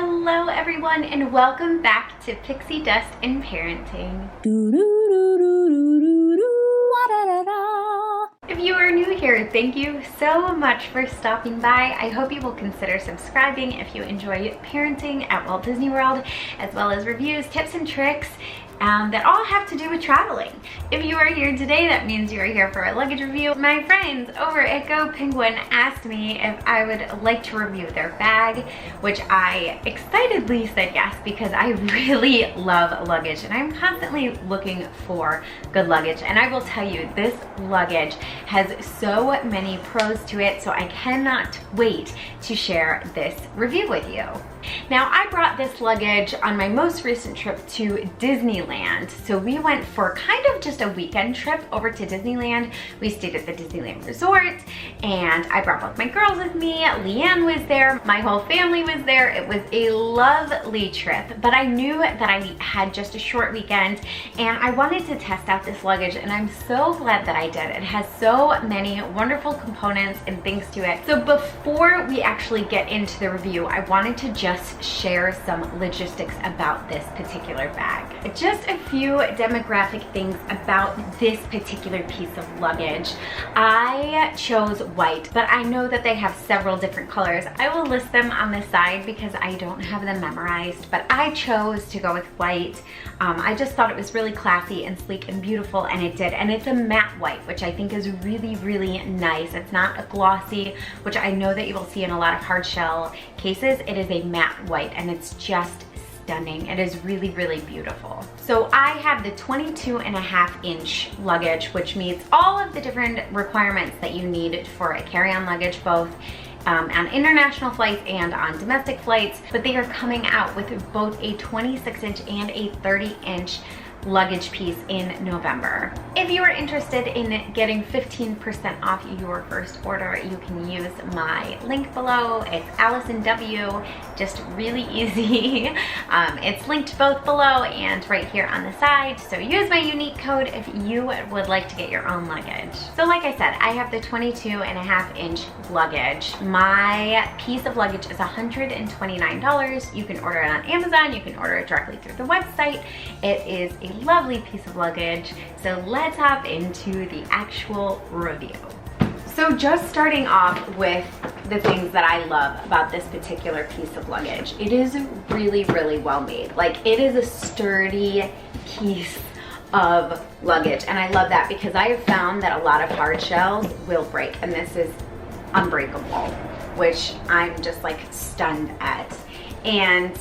Hello everyone and welcome back to Pixie Dust in Parenting. If you are new here, thank you so much for stopping by. I hope you will consider subscribing if you enjoy parenting at Walt Disney World, as well as reviews, tips, and tricks that all have to do with traveling. If you are here today, that means you are here for a luggage review. My friends over at GoPenguin asked me if I would like to review their bag, which I excitedly said yes, because I really love luggage and I'm constantly looking for good luggage. And I will tell you, this luggage has so many pros to it, so I cannot wait to share this review with you. Now, I brought this luggage on my most recent trip to Disneyland. So we went for kind of just a weekend trip over to Disneyland. We stayed at the Disneyland Resort and I brought both my girls with me. Leanne was there, my whole family was there. It was a lovely trip, but I knew that I had just a short weekend and I wanted to test out this luggage, and I'm so glad that I did. It has so many wonderful components and things to it. So before we actually get into the review, I wanted to just share some logistics about this particular bag. Just a few demographic things about this particular piece of luggage. I chose white, but I know that they have several different colors. I will list them on the side because I don't have them memorized, but I chose to go with white. I just thought it was really classy and sleek and beautiful, and it did. And it's a matte white, which I think is really, really nice. It's not a glossy, which I know that you will see in a lot of hard shell cases. It is a matte white and it's just stunning. It is really, really beautiful. So I have the 22.5-inch luggage, which meets all of the different requirements that you need for a carry-on luggage, both on international flights and on domestic flights, but they are coming out with both a 26-inch and a 30-inch luggage piece in November. If you are interested in getting 15% off your first order, you can use my link below. It's Allison W, just really easy. It's linked both below and right here on the side. So use my unique code if you would like to get your own luggage. So like I said, I have the 22.5-inch luggage. My piece of luggage is $129. You can order it on Amazon. You can order it directly through the website. It is a lovely piece of luggage. So let's hop into the actual review. So just starting off with the things that I love about this particular piece of luggage. It is really, really well made. Like, it is a sturdy piece of luggage, and I love that because I have found that a lot of hard shells will break, and this is unbreakable, which I'm just like stunned at. And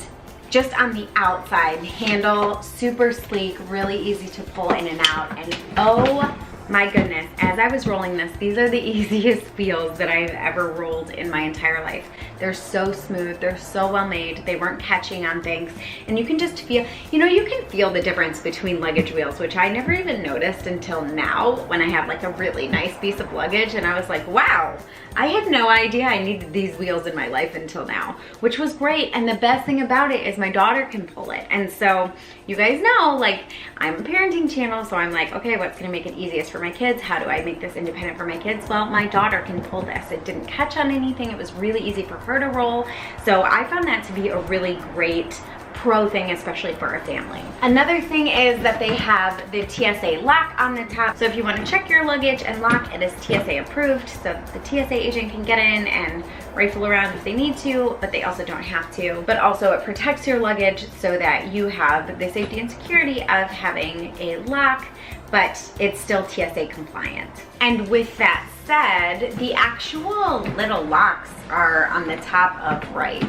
just on the outside, handle super sleek, really easy to pull in and out, and oh my goodness, as I was rolling this, these are the easiest wheels that I've ever rolled in my entire life. They're so smooth, they're so well made, they weren't catching on things, and you can just feel, you know, you can feel the difference between luggage wheels, which I never even noticed until now when I have like a really nice piece of luggage, and I was like, wow, I had no idea I needed these wheels in my life until now, which was great. And the best thing about it is my daughter can pull it. And so you guys know, like, I'm a parenting channel, so I'm like, okay, what's gonna make it easiest for my kids? How do I make this independent for my kids? Well, my daughter can pull this. It didn't catch on anything. It was really easy for her to roll. So I found that to be a really great pro thing, especially for a family. Another thing is that they have the TSA lock on the top. So if you want to check your luggage and lock, it is TSA approved. So the TSA agent can get in and rifle around if they need to, but they also don't have to. But also it protects your luggage so that you have the safety and security of having a lock, but it's still TSA compliant. And with that said, the actual little locks are on the top of right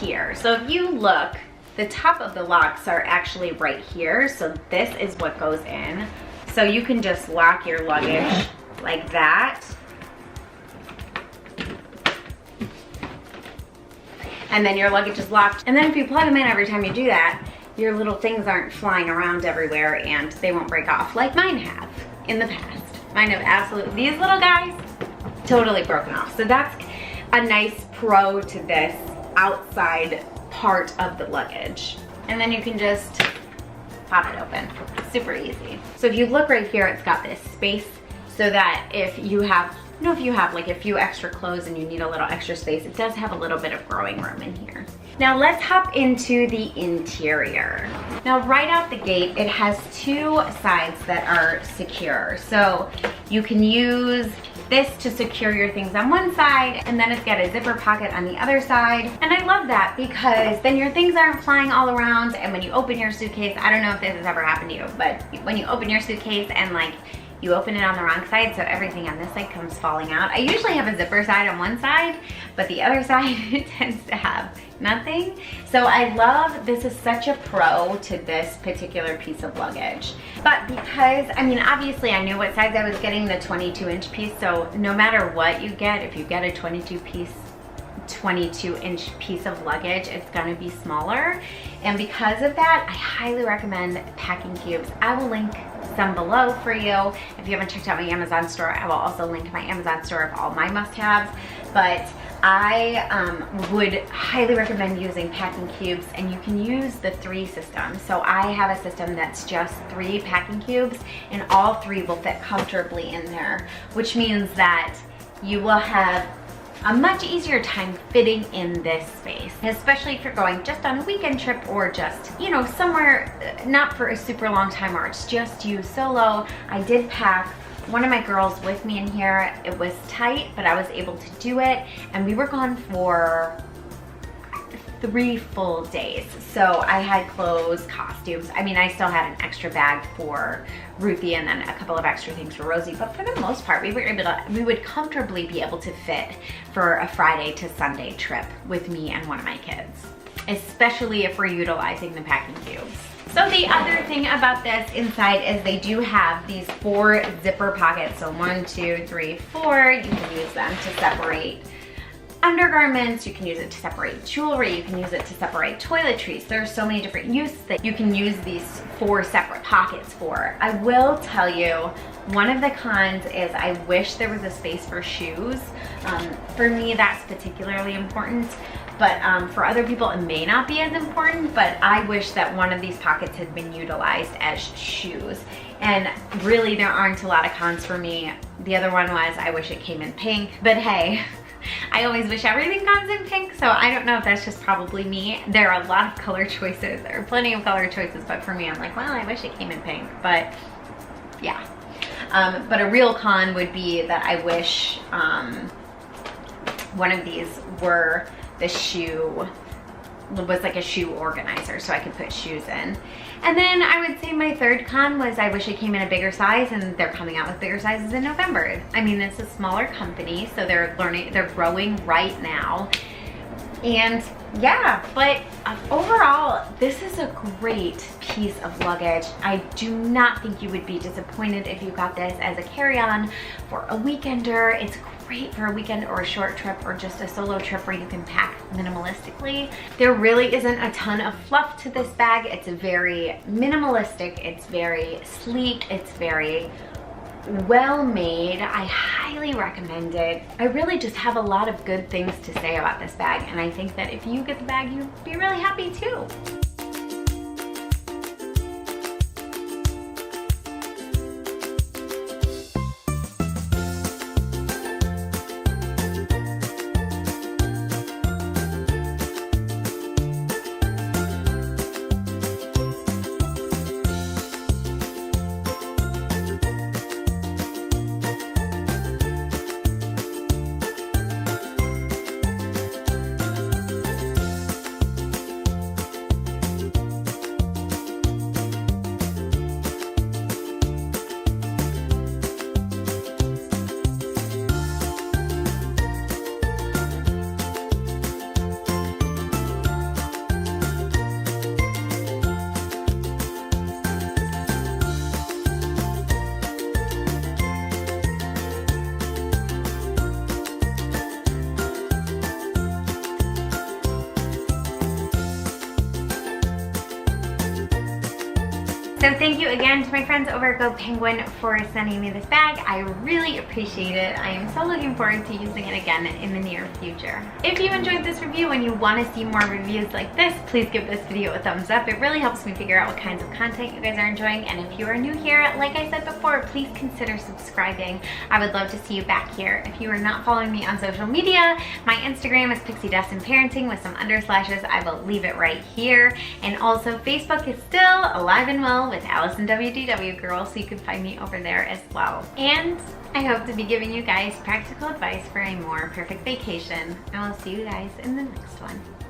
here. So if you look, the top of the locks are actually right here. So this is what goes in. So you can just lock your luggage like that. And then your luggage is locked. And then if you plug them in every time you do that, your little things aren't flying around everywhere and they won't break off like mine have in the past. Mine have absolutely, these little guys, totally broken off. So that's a nice pro to this outside part of the luggage. And then you can just pop it open. Super easy. So if you look right here, it's got this space so that if you have You know, if you have like a few extra clothes and you need a little extra space, it does have a little bit of growing room in here. Now let's hop into the interior. Now right out the gate, it has two sides that are secure. So you can use this to secure your things on one side, and then it's got a zipper pocket on the other side. And I love that because then your things aren't flying all around, and when you open your suitcase, I don't know if this has ever happened to you, but when you open your suitcase and like you open it on the wrong side, so everything on this side comes falling out. I usually have a zipper side on one side, but the other side tends to have nothing. So I love, this is such a pro to this particular piece of luggage. But because, I mean, obviously I knew what size I was getting, the 22-inch piece, so no matter what you get, if you get a 22-inch piece of luggage, it's gonna be smaller. And because of that, I highly recommend packing cubes. I will link some below for you. If you haven't checked out my Amazon store, I will also link my Amazon store of all my must-haves. But I would highly recommend using packing cubes, and you can use the 3 system. So I have a system that's just 3 packing cubes, and all 3 will fit comfortably in there, which means that you will have a much easier time fitting in this space, especially if you're going just on a weekend trip or just, you know, somewhere not for a super long time, or it's just you solo. I did pack one of my girls with me in here. It was tight, but I was able to do it, and we were gone for 3 full days. So I had clothes, costumes. I mean, I still had an extra bag for Ruthie and then a couple of extra things for Rosie, but for the most part, we would comfortably be able to fit for a Friday to Sunday trip with me and one of my kids, especially if we're utilizing the packing cubes. So the other thing about this inside is they do have these 4 zipper pockets. So 1, 2, 3, 4. You can use them to separate undergarments, you can use it to separate jewelry, you can use it to separate toiletries. There's so many different uses that you can use these 4 separate pockets for. I will tell you, one of the cons is I wish there was a space for shoes. For me, that's particularly important, but for other people, it may not be as important, but I wish that one of these pockets had been utilized as shoes. And really, there aren't a lot of cons for me. The other one was I wish it came in pink, but hey, I always wish everything comes in pink, so I don't know if that's just probably me. There are a lot of color choices. There are plenty of color choices, but for me, I'm like, well, I wish it came in pink, but yeah. But a real con would be that I wish one of these were the shoe, was like a shoe organizer so I could put shoes in. And then I would say my third con was I wish it came in a bigger size, and they're coming out with bigger sizes in November. I mean, it's a smaller company, so they're growing right now. And yeah, but overall, this is a great piece of luggage. I do not think you would be disappointed if you got this as a carry-on for a weekender. It's great for a weekend or a short trip or just a solo trip where you can pack minimalistically. There really isn't a ton of fluff to this bag. It's very minimalistic, it's very sleek, it's very well made. I highly recommend it. I really just have a lot of good things to say about this bag, and I think that if you get the bag, you'd be really happy too. So thank you again to my friends over at GoPenguin for sending me this bag. I really appreciate it. I am so looking forward to using it again in the near future. If you enjoyed this review and you want to see more reviews like this, please give this video a thumbs up. It really helps me figure out what kinds of content you guys are enjoying. And if you are new here, like I said before, please consider subscribing. I would love to see you back here. If you are not following me on social media, my Instagram is PixieDustinParenting with some underslashes. I will leave it right here. And also Facebook is still alive and well with Allison WDW Girl, so you can find me over there as well. And I hope to be giving you guys practical advice for a more perfect vacation. I will see you guys in the next one.